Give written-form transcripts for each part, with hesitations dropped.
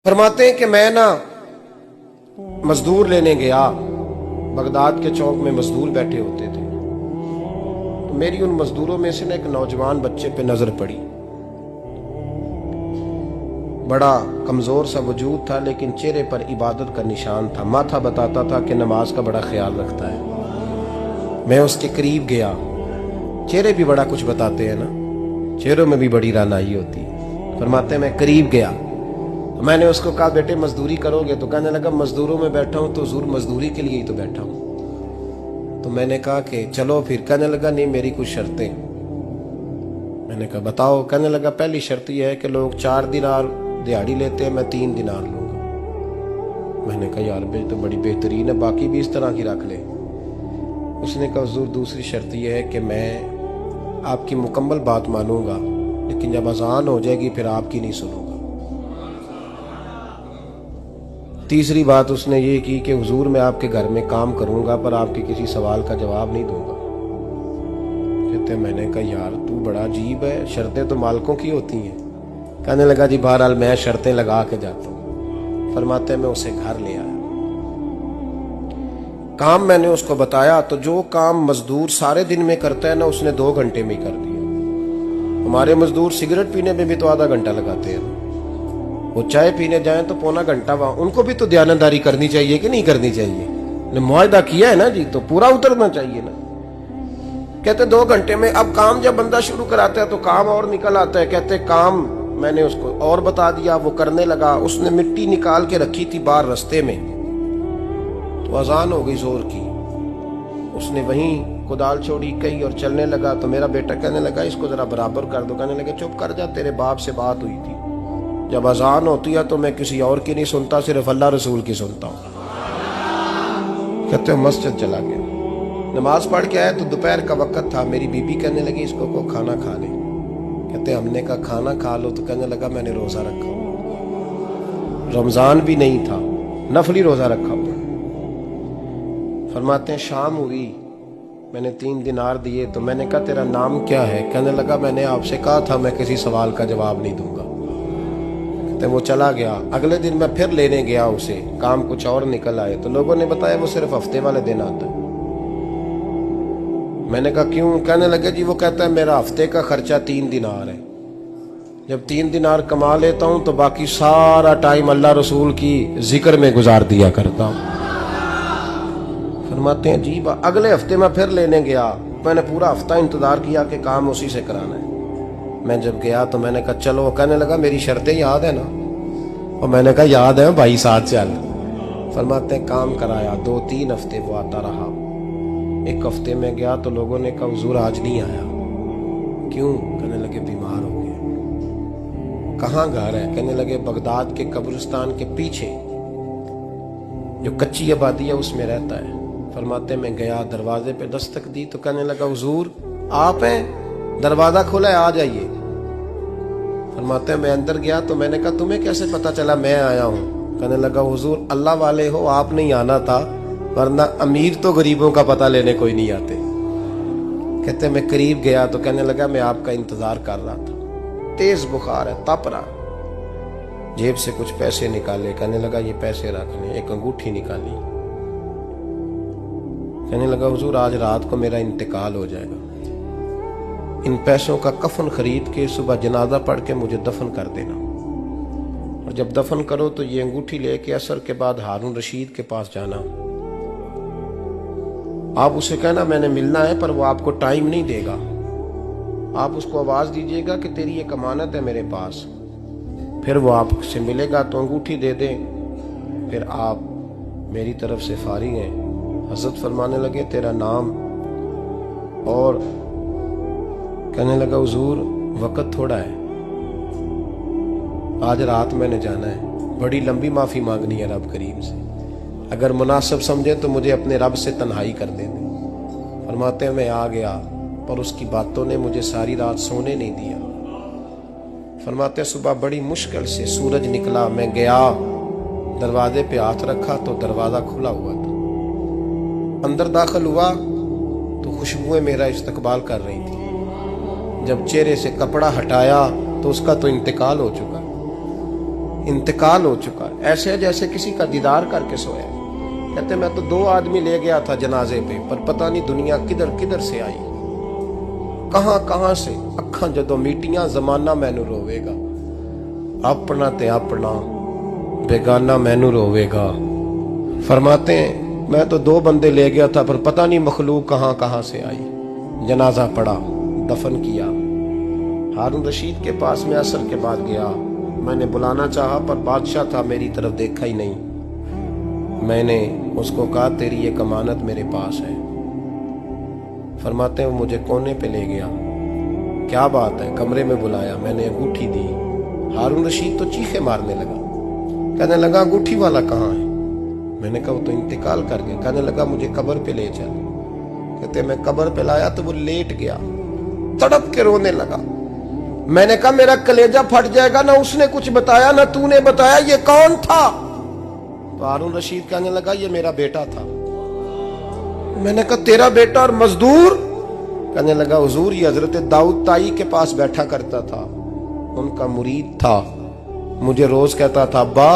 फरमाते हैं कि मैं ना मजदूर लेने गया, बगदाद के चौक में मजदूर बैठे होते थे, तो मेरी उन मजदूरों में से ना एक नौजवान बच्चे पे नजर पड़ी। बड़ा कमजोर सा वजूद था, लेकिन चेहरे पर इबादत का निशान था। माथा बताता था कि नमाज का बड़ा ख्याल रखता है। मैं उसके करीब गया। चेहरे भी बड़ा कुछ बताते हैं ना, चेहरों में भी बड़ी रानाई होती है। फरमाते हैं मैं करीब गया, मैंने उसको कहा बेटे मजदूरी करोगे? तो कहने लगा मजदूरों में बैठा हूं तो हुजूर मजदूरी के लिए ही तो बैठा हूं। तो मैंने कहा कि चलो फिर। कहने लगा नहीं मेरी कुछ शर्तें। मैंने कहा बताओ। कहने लगा पहली शर्त यह है कि लोग 4 दिनार दिहाड़ी लेते हैं, मैं 3 दिनार लूंगा। मैंने कहा यार भाई तो बड़ी बेहतरीन है, बाकी भी इस तरह की रख ले। उसने कहा हुजूर दूसरी शर्त यह है कि मैं आपकी मुकम्मल बात मानूंगा, लेकिन जब अजान हो जाएगी फिर आपकी नहीं सुनूंगा। तीसरी बात उसने ये की कि हुजूर मैं आपके घर में काम करूंगा पर आपके किसी सवाल का जवाब नहीं दूंगा। कहते मैंने कहा यार तू बड़ा अजीब है, शर्तें तो मालिकों की होती हैं। कहने लगा जी बहरहाल मैं शर्तें लगा के जाता हूँ। फरमाते मैं उसे घर ले आया, काम मैंने उसको बताया, तो जो काम मजदूर सारे दिन में करता है ना उसने 2 घंटे में कर दिया। हमारे मजदूर सिगरेट पीने में भी तो आधा घंटा लगाते हैं, वो चाय पीने जाएं तो पौना घंटा वहां। उनको भी तो दयानतदारी करनी चाहिए कि नहीं करनी चाहिए? ने मुआहदा किया है ना जी, तो पूरा उतरना चाहिए ना। कहते 2 घंटे में। अब काम जब बंदा शुरू कराता है तो काम और निकल आता है। कहते काम मैंने उसको और बता दिया, वो करने लगा। उसने मिट्टी निकाल के रखी थी बाहर रास्ते में, तो अजान हो गई जोर की। उसने वहीं कुदाल छोड़ी कही और चलने लगा। तो मेरा बेटा कहने लगा इसको जरा बराबर कर दो। कहने लगे चुप कर जा, तेरे बाप से बात हुई थी, जब अजान होती है तो मैं किसी और की नहीं सुनता, सिर्फ अल्लाह रसूल की सुनता हूँ। कहते मस्जिद चला गया, नमाज पढ़ के आया तो दोपहर का वक्त था। मेरी बीबी कहने लगी इसको को खाना खा ले। कहते हमने कहा खाना खा लो, तो कहने लगा मैंने रोजा रखा हुआ, रमजान भी नहीं था, नफली रोजा रखा हुआ। फरमाते हैं शाम हुई, मैंने 3 दिनार दिए, तो मैंने कहा तेरा नाम क्या है? कहने लगा मैंने आपसे कहा था मैं किसी सवाल का जवाब नहीं दूंगा। तो वो चला गया। अगले दिन मैं फिर लेने गया उसे, काम कुछ और निकल आए, तो लोगों ने बताया वो सिर्फ हफ्ते वाले दिन आता है। मैंने कहा क्यों? कहने लगे जी वो कहता है मेरा हफ्ते का खर्चा 3 दिनार है, जब 3 दिनार कमा लेता हूं तो बाकी सारा टाइम अल्लाह रसूल की जिक्र में गुजार दिया करता हूं। फरमाते हैं जी अगले हफ्ते मैं फिर लेने गया। मैंने पूरा हफ्ता इंतजार किया कि काम उसी से कराना है। मैं जब गया तो मैंने कहा चलो। कहने लगा मेरी शर्तें याद है ना? और मैंने कहा याद है भाई साथ चल। फरमाते हैं काम कराया, 2-3 हफ्ते वो आता रहा। एक हफ्ते में गया तो लोगों ने कहा हुजूर आज नहीं आया। क्यों? कहने लगे बीमार हो गए। कहाँ घर है? कहने लगे बगदाद के कब्रिस्तान के पीछे जो कच्ची आबादी है उसमें रहता है। फरमाते मैं गया, दरवाजे पे दस्तक दी तो कहने लगा हुजूर आप हैं? दरवाजा खोला है, आ जाइए। फरमाते हैं मैं अंदर गया तो मैंने कहा तुम्हें कैसे पता चला मैं आया हूँ? कहने लगा हुजूर अल्लाह वाले हो, आप नहीं आना था, वरना अमीर तो गरीबों का पता लेने कोई नहीं आते। कहते मैं करीब गया तो कहने लगा मैं आपका इंतजार कर रहा था, तेज बुखार है, तप रहा। जेब से कुछ पैसे निकाले, कहने लगा ये पैसे रख लें। एक अंगूठी निकाली, कहने लगा हुजूर आज रात को मेरा इंतकाल हो जाएगा, इन पैसों का कफन खरीद के सुबह जनाजा पढ़ के मुझे दफन कर देना, और जब दफन करो तो ये अंगूठी लेके असर के बाद हारून रशीद के पास जाना। आप उसे कहना मैंने मिलना है पर वो आपको टाइम नहीं देगा। आप उसको आवाज दीजिएगा कि तेरी एक अमानत है मेरे पास, फिर वो आपसे मिलेगा तो अंगूठी दे दे, फिर आप मेरी तरफ से फारिग हैं। हजरत फरमाने लगे तेरा नाम? और कहने लगा हुजूर वक्त थोड़ा है, आज रात मैंने जाना है, बड़ी लंबी माफी मांगनी है रब करीम से, अगर मुनासिब समझे तो मुझे अपने रब से तन्हाई कर दे। फरमाते हैं मैं आ गया पर उसकी बातों ने मुझे सारी रात सोने नहीं दिया। फरमाते हैं सुबह बड़ी मुश्किल से सूरज निकला, मैं गया दरवाजे पे हाथ रखा तो दरवाजा खुला हुआ था। अंदर दाखिल हुआ तो खुशबुएं मेरा इस्तकबाल कर रही थी। जब चेहरे से कपड़ा हटाया तो उसका तो इंतकाल हो चुका। इंतकाल हो चुका है, ऐसे है जैसे किसी का दीदार करके सोया। कहते मैं तो 2 आदमी ले गया था जनाजे पे, पर पता नहीं दुनिया किधर किधर से आई, कहां से। अखां जदों मीटियां जमाना मैनू रोवेगा, अपना ते अपना बेगाना मैनू रोवेगा। फरमाते हैं मैं तो 2 बंदे ले गया था, पर पता नहीं मखलूक कहां से आई। जनाजा पड़ा, दफन किया। हारून रशीद के पास में असर के बाद गया, मैंने बुलाना चाहा पर बादशाह था, मेरी तरफ देखा ही नहीं। मैंने उसको कहा तेरी एक अमानत मेरे पास है। फरमाते हैं वो मुझे कोने पे ले गया, क्या बात है, कमरे में बुलाया, मैंने अंगूठी दी। हारून रशीद तो चीखे मारने लगा, कहने लगा अंगूठी वाला कहाँ है? मैंने कहा वो तो इंतकाल कर गया। कहने लगा मुझे कब्र पे ले चल। कहते मैं कब्र पे लाया तो वो लेट गया, तड़प के रोने लगा। मैंने कहा मेरा कलेजा फट जाएगा, ना उसने कुछ बताया ना तूने बताया, ये कौन था? तो हारून रशीद कहने लगा ये मेरा बेटा था। मैंने कहा तेरा बेटा और मजदूर? कहने लगा हुजूर ये हजरत दाऊद ताई के पास बैठा करता था, उनका मुरीद था, मुझे रोज कहता था अब्बा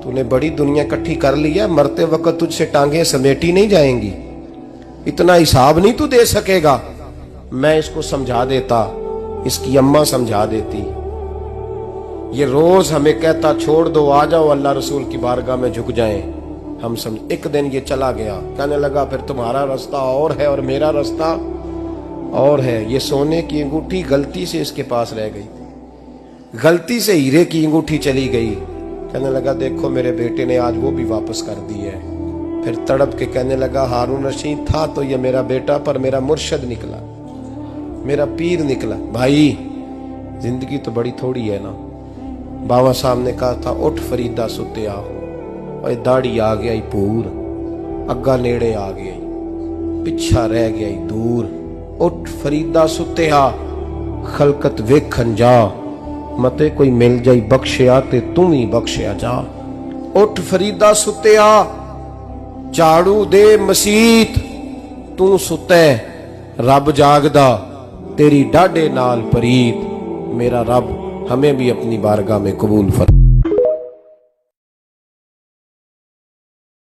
तूने बड़ी दुनिया इकट्ठी कर ली है, मरते वक्त तुझसे टांगे समेटी नहीं जाएंगी, इतना हिसाब नहीं तू दे सकेगा। मैं इसको समझा देता, इसकी अम्मा समझा देती। ये रोज हमें कहता छोड़ दो, आ जाओ अल्लाह रसूल की बारगाह में झुक जाएं। हम समझ। एक दिन ये चला गया, कहने लगा फिर तुम्हारा रास्ता और है और मेरा रास्ता और है। ये सोने की अंगूठी गलती से इसके पास रह गई, गलती से हीरे की अंगूठी चली गई। कहने लगा देखो मेरे बेटे ने आज वो भी वापस कर दी है। फिर तड़प के कहने लगा हारून रशीद था तो ये मेरा बेटा, पर मेरा मुर्शद निकला, मेरा पीर निकला। भाई जिंदगी तो बड़ी थोड़ी है ना। बाबा साहब ने कहा था उठ फरीदा सुत्या, और दाढ़ी आ गया पूर, अग्गा नेड़े आ गया, पिछा रह गया दूर। उठ फरीदा सुत्या खलकत वेखन जा, मते कोई मिल जाई बख्शिया ते तू ही बख्शिया जा। उठ फरीदा सुत्या झाड़ू दे मसीत, तू सुते रब जागदा, तेरी डाडे नाल परीत। मेरा रब हमें भी अपनी बारगाह में कबूल फरमा।